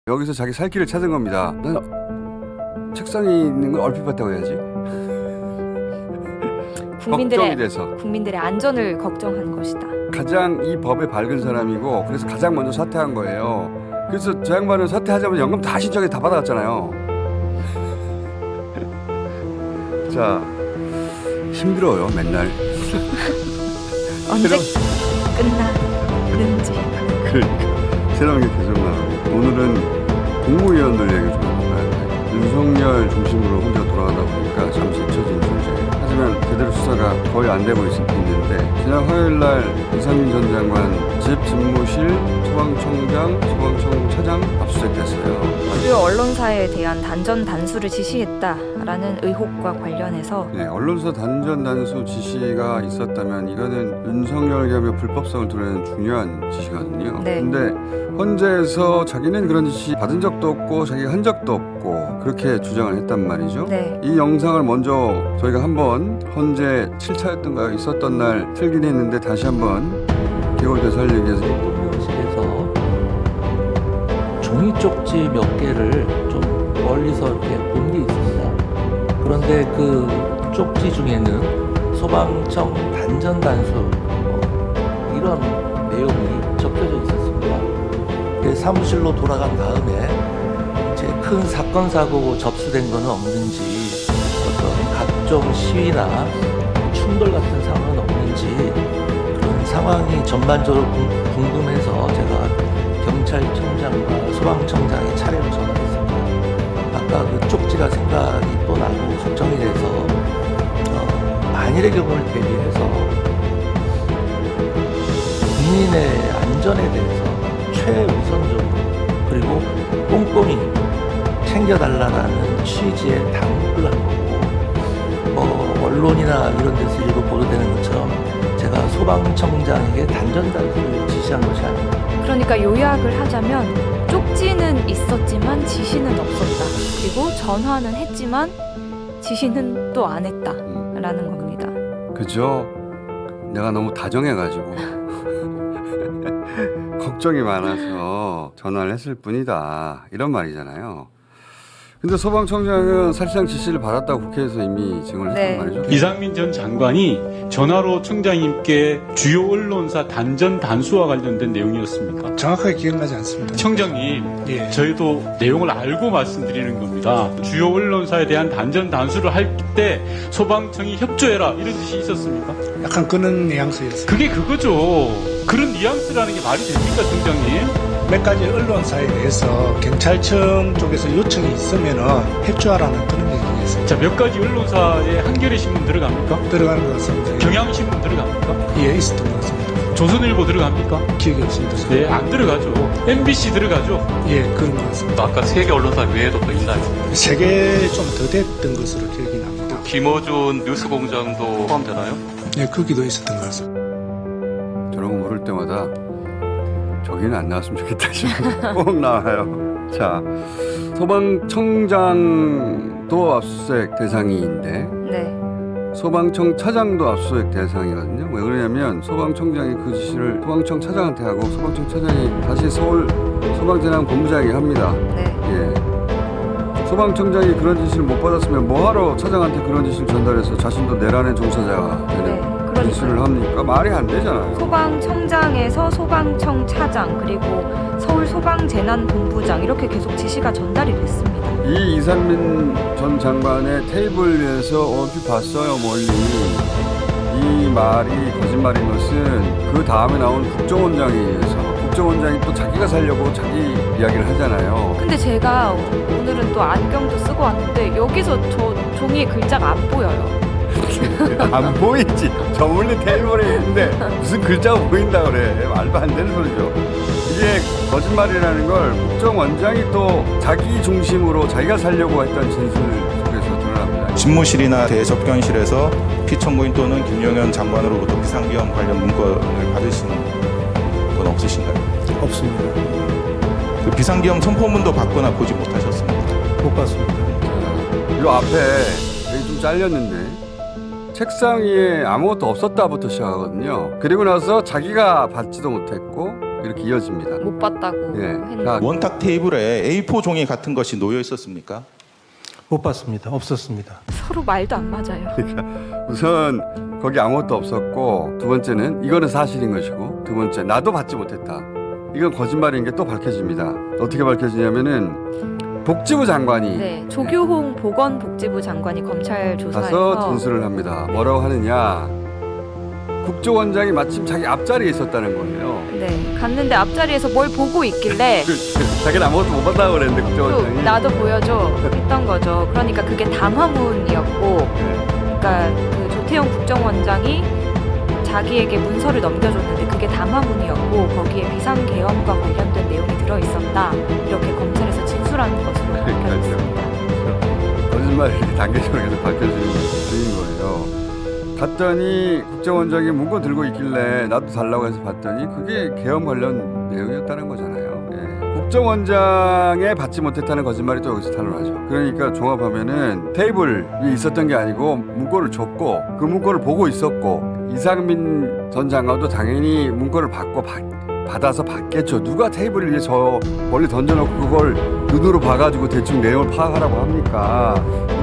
여기서 자기 살 길을 찾은 겁니다. 난 책상에 있는 걸 얼핏 봤다고 해야지. 걱정이 돼서. 국민들의 안전을 걱정한 것이다. 가장 이 법에 밝은 사람이고 그래서 가장 먼저 사퇴한 거예요. 그래서 저 양반은 사퇴하자마자 연금 다 신청해 다 받아갔잖아요. 자, 힘들어요 맨날. 언제 끝나는지. 그러니까 새로운 게 계속 나오고 오늘은 국무위원들 얘기 좀 해볼까요? 윤석열 중심으로 혼자 돌아가다 보니까 잠시 잊혀진 존재. 하지만 제대로 수사가 거의 안 되고 있는데 지난 화요일날 이상민 전 장관 집 집무실 소방청장 소방청 차장 압수수색됐어요. 주요 언론사에 대한 단전 단수를 지시했다라는 의혹과 관련해서 네, 언론사 단전 단수 지시가 있었다면 이거는 윤석열 겸의 불법성을 드러내는 중요한 지시거든요. 네. 근데 헌재에서 자기는 그런 지시 받은 적도 없고 자기가 한 적도 없고 그렇게 주장을 했단 말이죠. 네. 이 영상을 먼저 저희가 한번 헌재 7차였던가요? 있었던 날 틀긴 했는데 다시 한번 개월 되살리기 위해서 대통령실에서 종이 쪽지 몇 개를 좀 멀리서 이렇게 본 게 있습니다. 그런데 그 쪽지 중에는 소방청 단전 단수 이런 내용이 적혀져 있었습니다. 그 사무실로 돌아간 다음에 이제 큰 사건 사고 접수된 거는 없는지 어떤 각종 시위나 충돌 같은 상황은 없는지 그런 상황이 전반적으로 궁금해서 제가 경찰청장과 소방청장에 차례로 전화했습니다. 아까 그 쪽지가 생각이 또 나고 걱정이 돼서 만일의 경우를 대비해서 국민의 안전에 대해서 최우선적으로 그리고 꼼꼼히 챙겨달라는 취지의 당부를 한 거고 언론이나 이런 데서 일부 보도되는 것처럼 제가 소방청장에게 단전 단수를 지시한 것이 아닙니다. 그러니까 요약을 하자면 쪽지는 있었지만 지시는 없었다. 그리고 전화는 했지만 지시는 또 안 했다라는 겁니다. 그죠? 내가 너무 다정해가지고 걱정이 많아서 전화를 했을 뿐이다 이런 말이잖아요. 근데 소방청장은 사실상 지시를 받았다고 국회에서 이미 증언을 네. 했단 말이죠. 이상민 전 장관이 전화로 청장님께 주요 언론사 단전 단수와 관련된 내용이었습니까? 정확하게 기억나지 않습니다. 청장님, 예. 저희도 내용을 알고 말씀드리는 겁니다. 주요 언론사에 대한 단전 단수를 할 때 소방청이 협조해라 이런 뜻이 있었습니까? 약간 그런 뉘앙스였어요. 그게 그거죠. 그런 뉘앙스라는 게 말이 됩니까, 청장님? 몇 가지 언론사에 대해서 경찰청 쪽에서 요청이 있으면 협조하라는 그런 얘기였어요. 자, 몇 가지 언론사에 한겨레 신문 들어갑니까? 들어가는 것 같습니다. 경향신문 들어갑니까? 예, 있었던 것 같습니다. 조선일보 들어갑니까? 기억이 없습니다. 네, 안 들어가죠. MBC 들어가죠. 예, 그런 것 같습니다. 아까 세계 언론사 외에도 또 있나요? 세 개 좀 더 됐던 것으로 기억이 납니다. 김어준 뉴스공장도 포함되나요? 예, 거기도 있었던 것 같습니다. 저런 거 모를 때마다 저기는 안 나왔으면 좋겠다 싶어서 꼭 나와요. 자, 소방청장도 압수수색 대상인데 네. 소방청 차장도 압수수색 대상이거든요. 왜 그러냐면 소방청장이 그 지시를 소방청 차장한테 하고 소방청 차장이 다시 서울 소방재난본부장에게 합니다. 네. 예. 소방청장이 그런 지시를 못 받았으면 뭐하러 차장한테 그런 지시를 전달해서 자신도 내란의 종사자가 되는 네. 지시를 합니까? 말이 안 되잖아요. 소방청장에서 소방청 차장 그리고 서울 소방재난본부장 이렇게 계속 지시가 전달이 됐습니다. 이 이상민 전 장관의 테이블 위에서 얼핏 봤어요 멀리. 이 말이 거짓말인 것은 그 다음에 나온 국정원장에 의해서 국정원장이 또 자기가 살려고 자기 이야기를 하잖아요. 근데 제가 오늘은 또 안경도 쓰고 왔는데 여기서 저 종이에 글자가 안 보여요. 안 보이지. 저 멀리 테이블에 있는데 무슨 글자가 보인다 그래. 말도 안 되는 소리죠. 이게 거짓말이라는 걸 국정원장이 또 자기 중심으로 자기가 살려고 했던 진술 속에서 드러납니다. 집무실이나 대접견실에서 피청구인 또는 김용현 장관으로부터 비상비용 관련 문건을 받으신 건 없으신가요? 없습니다. 그 비상비용 선포문도 받거나 보지 못하셨습니까? 못 봤습니다. 이 앞에 여기 좀 잘렸는데 책상 위에 아무것도 없었다부터 시작하거든요. 그리고 나서 자기가 받지도 못했고 이렇게 이어집니다. 못 봤다고 예. 했는데. 자, 원탁 테이블에 A4 종이 같은 것이 놓여 있었습니까? 못 봤습니다. 없었습니다. 서로 말도 안 맞아요. 우선 거기 아무것도 없었고, 두 번째는 이거는 사실인 것이고, 두 번째 나도 받지 못했다. 이건 거짓말인 게 또 밝혀집니다. 어떻게 밝혀지냐면은 복지부 장관이 네, 조규홍 보건복지부 장관이 검찰 가서 조사에서 진술을 합니다. 뭐라고 하느냐? 국정원장이 마침 자기 앞자리에 있었다는 거예요. 네, 갔는데 앞자리에서 뭘 보고 있길래 자기는 아무것도 못 봤다고 그랬는데 또 국정원장이. 나도 보여줘 했던 거죠. 그러니까 그게 담화문이었고, 네. 그러니까 그 조태용 국정원장이 자기에게 문서를 넘겨줬는데 그게 담화문이었고 거기에 비상계엄과 관련된 내용이 들어있었다. 이렇게 검찰에서 진술한 것으로 밝혀졌습니다. 거짓말을 이렇게 단계적으로 계속 밝혀지는 거예요. 갔더니 국정원장이 문건 들고 있길래 나도 달라고 해서 봤더니 그게 계엄 관련 내용이었다는 거잖아요. 예. 국정원장에 받지 못했다는 거짓말이 또 여기서 탄로나죠. 그러니까 종합하면은 테이블 위에 있었던 게 아니고 문건을 줬고 그 문건을 보고 있었고 이상민 전 장관도 당연히 문건을 받아서 받겠죠. 누가 테이블 위에 저 멀리 던져놓고 그걸 눈으로 봐가지고 대충 내용을 파악하라고 합니까?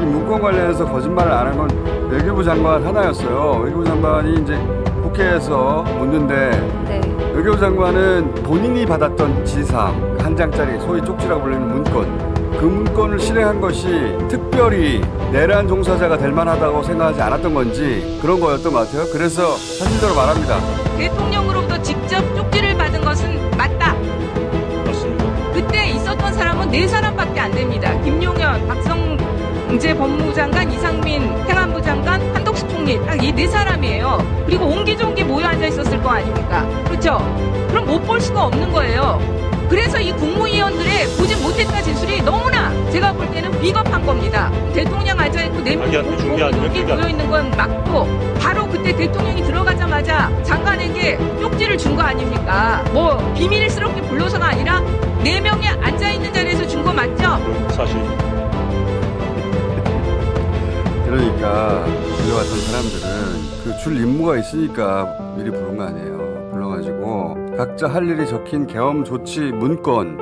이 문건 관련해서 거짓말을 안 한 건 외교부 장관 하나였어요. 외교부 장관이 이제 국회에서 묻는데 네, 외교부 장관은 본인이 받았던 지상 한 장짜리 소위 쪽지라고 불리는 문건 그 문건을 실행한 것이 특별히 내란 종사자가 될 만하다고 생각하지 않았던 건지 그런 거였던 것 같아요. 그래서 사실대로 말합니다. 대통령으로부터 직접 쪽지를 받은 것은 맞다. 그렇습니다. 그때 있었던 사람은 4사람밖에 안 됩니다. 김용현, 박성재 법무부 장관, 이상민 행안부 장관, 한덕수 총리 딱 이 4사람이에요. 그리고 옹기종기 모여 앉아 있었을 거 아닙니까? 그렇죠? 그럼 못 볼 수가 없는 거예요. 그래서 이 국무위원들의 보지 못했다 진술이 너무나 제가 볼 때는 비겁한 겁니다. 대통령 앉아있고 옹기종기 모여 있는 건 맞고 바로 그때 대통령이 들어가자마자 장관에게 쪽지를 준 거 아닙니까? 뭐 비밀스럽게 불러서가 아니라 4명이 앉아있는 자리에서 준 거 맞죠? 사실입니다. 그러니까 불려왔던 사람들은 그 줄 임무가 있으니까 미리 부른 거 아니에요. 불러가지고 각자 할 일이 적힌 계엄 조치 문건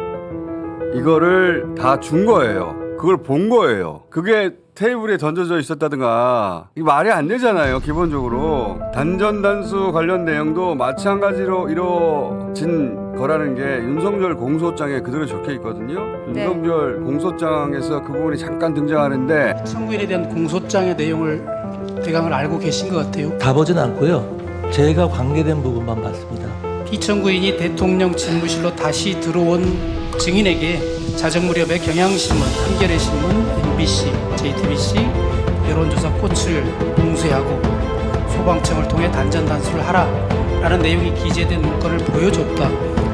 이거를 다 준 거예요. 그걸 본 거예요. 그게 테이블에 던져져 있었다든가 이 말이 안 되잖아요. 기본적으로 단전단수 관련 내용도 마찬가지로 이루어진 거라는 게 윤석열 공소장에 그대로 적혀 있거든요. 네. 윤석열 공소장에서 그 부분이 잠깐 등장하는데 청구인에 대한 공소장의 내용을 대강을 알고 계신 것 같아요. 다 보진 않고요. 제가 관계된 부분만 봤습니다. 피청구인이 대통령 집무실로 다시 들어온 증인에게 자정 무렵에 경향신문, 한겨레신문, MBC, JTBC 여론조사 꽃을 봉쇄하고 소방청을 통해 단전단수를 하라라는 내용이 기재된 문건을 보여줬다.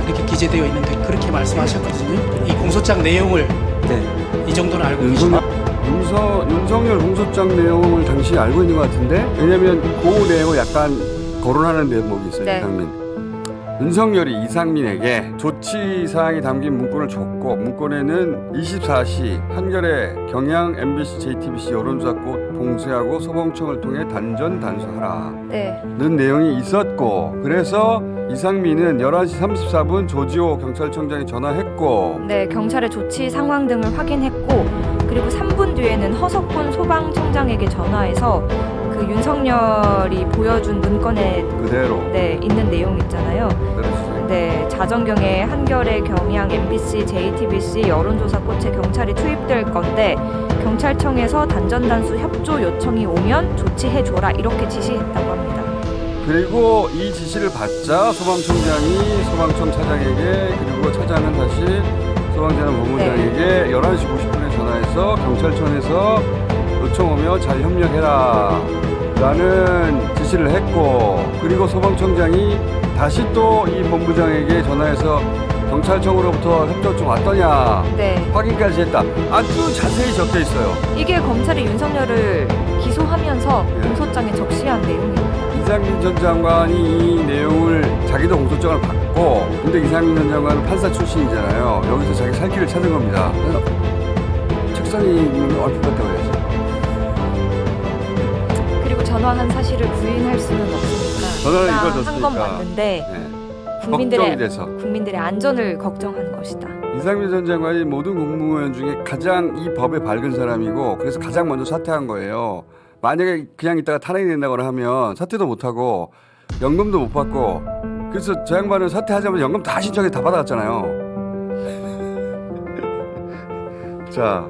이렇게 기재되어 있는데 그렇게 말씀하셨거든요. 이 공소장 내용을 네. 이 정도는 알고 계시나요? 윤석열 공소장 내용을 당시 알고 있는 것 같은데 왜냐면 그 내용을 약간 거론하는 대목이 있어요. 네. 이상민. 윤석열이 이상민에게 조치사항이 담긴 문건을 줬고 문건에는 24시 한겨레, 경향, MBC, JTBC 여론조사 꽃 봉쇄하고 소방청을 통해 단전 단수하라는 네, 내용이 있었고 그래서 이상민은 11시 34분 조지호 경찰청장에 전화했고 네, 경찰의 조치 상황 등을 확인했고 그리고 3분 뒤에는 허석훈 소방청장에게 전화해서 그 윤석열이 보여준 문건에 그대로 네, 있는 내용 있잖아요. 그렇지. 네, 자정경에 한겨레, 경향, MBC, JTBC 여론조사 꽃에 경찰이 투입될 건데 경찰청에서 단전단수 협조 요청이 오면 조치해줘라 이렇게 지시했다고 합니다. 그리고 이 지시를 받자 소방청장이 소방청 차장에게 그리고 차장은 다시 소방재난 본부장에게 11시 50분에 전화해서 경찰청에서 요청 오면 잘 협력해라 라는 지시를 했고 그리고 소방청장이 다시 또 이 본부장에게 전화해서 경찰청으로부터 협조 요청 왔더냐 네, 확인까지 했다. 아주 자세히 적혀 있어요. 이게 검찰이 윤석열을 기소하면서 예. 공소장에 적시한 내용입니다. 이상민 전 장관이 이 내용을 자기도 공소장을 받고 근데 이상민 전 장관은 판사 출신이잖아요. 여기서 자기 살 길을 찾은 겁니다. 그래서 책상에 있는 얼핏 봤다고 해야지. 그리고 전화한 사실을 부인할 수는 없으니까 전화를 한 읽어줬으니까. 건 맞는데 네. 걱정이 돼서. 국민들의 안전을 걱정하는 것이다. 이상민 전 장관이 모든 공무원 중에 가장 이 법에 밝은 사람이고 그래서 가장 먼저 사퇴한 거예요. 만약에 그냥 있다가 탄핵이 된다거나 하면 사퇴도 못하고 연금도 못 받고 그래서 저 양반은 사퇴하자마자 연금 다 신청해 다 받아갔잖아요. 자